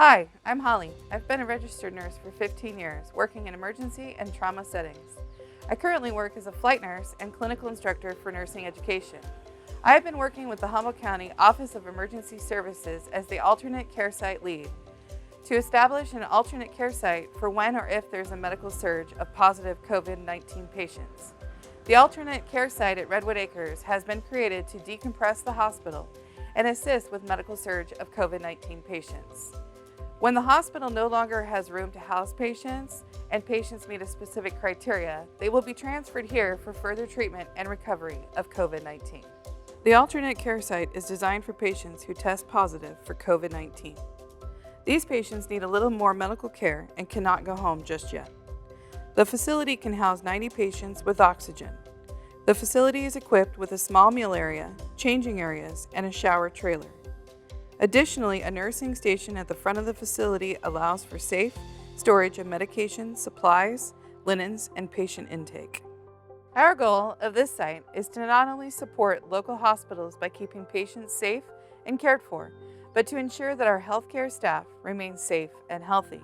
Hi, I'm Holly. I've been a registered nurse for 15 years, working in emergency and trauma settings. I currently work as a flight nurse and clinical instructor for nursing education. I have been working with the Humboldt County Office of Emergency Services as the alternate care site lead to establish an alternate care site for when or if there's a medical surge of positive COVID-19 patients. The alternate care site at Redwood Acres has been created to decompress the hospital and assist with medical surge of COVID-19 patients. When the hospital no longer has room to house patients and patients meet a specific criteria, they will be transferred here for further treatment and recovery of COVID-19. The alternate care site is designed for patients who test positive for COVID-19. These patients need a little more medical care and cannot go home just yet. The facility can house 90 patients with oxygen. The facility is equipped with a small meal area, changing areas, and a shower trailer. Additionally, a nursing station at the front of the facility allows for safe storage of medication, supplies, linens, and patient intake. Our goal of this site is to not only support local hospitals by keeping patients safe and cared for, but to ensure that our healthcare staff remains safe and healthy.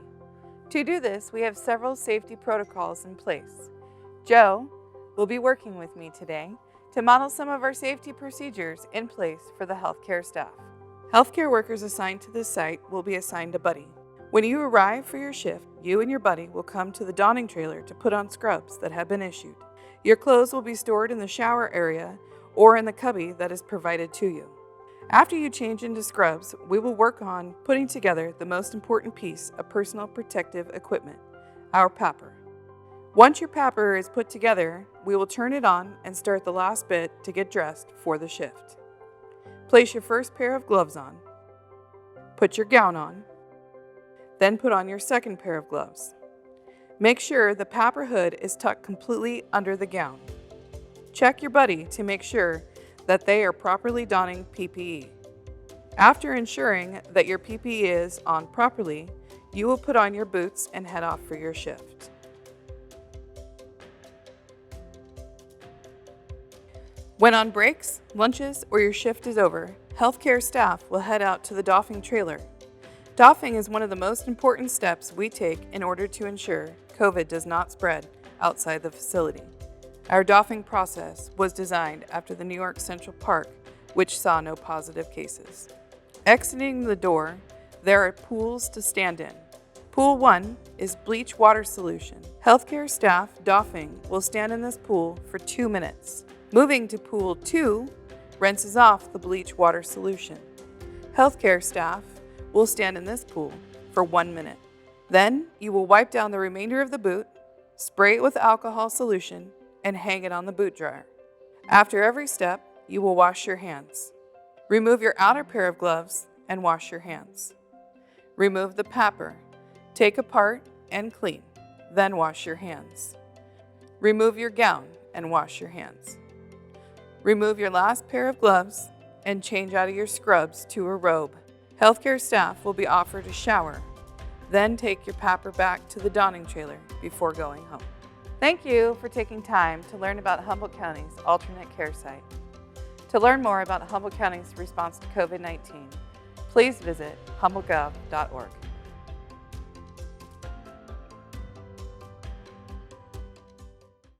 To do this, we have several safety protocols in place. Joe will be working with me today to model some of our safety procedures in place for the healthcare staff. Healthcare workers assigned to this site will be assigned a buddy. When you arrive for your shift, you and your buddy will come to the donning trailer to put on scrubs that have been issued. Your clothes will be stored in the shower area or in the cubby that is provided to you. After you change into scrubs, we will work on putting together the most important piece of personal protective equipment, our PAPR. Once your PAPR is put together, we will turn it on and start the last bit to get dressed for the shift. Place your first pair of gloves on. Put your gown on. Then put on your second pair of gloves. Make sure the PAPR hood is tucked completely under the gown. Check your buddy to make sure that they are properly donning PPE. After ensuring that your PPE is on properly, you will put on your boots and head off for your shift. When on breaks, lunches, or your shift is over, healthcare staff will head out to the doffing trailer. Doffing is one of the most important steps we take in order to ensure COVID does not spread outside the facility. Our doffing process was designed after the New York Central Park, which saw no positive cases. Exiting the door, there are pools to stand in. Pool 1 is bleach water solution. Healthcare staff doffing will stand in this pool for 2 minutes. Moving to Pool 2 rinses off the bleach water solution. Healthcare staff will stand in this pool for 1 minute. Then you will wipe down the remainder of the boot, spray it with alcohol solution, and hang it on the boot dryer. After every step, you will wash your hands. Remove your outer pair of gloves and wash your hands. Remove the PAPR. Take apart and clean, then wash your hands. Remove your gown and wash your hands. Remove your last pair of gloves and change out of your scrubs to a robe. Healthcare staff will be offered a shower. Then take your PAPR back to the donning trailer before going home. Thank you for taking time to learn about Humboldt County's alternate care site. To learn more about Humboldt County's response to COVID-19, please visit humboldtgov.org.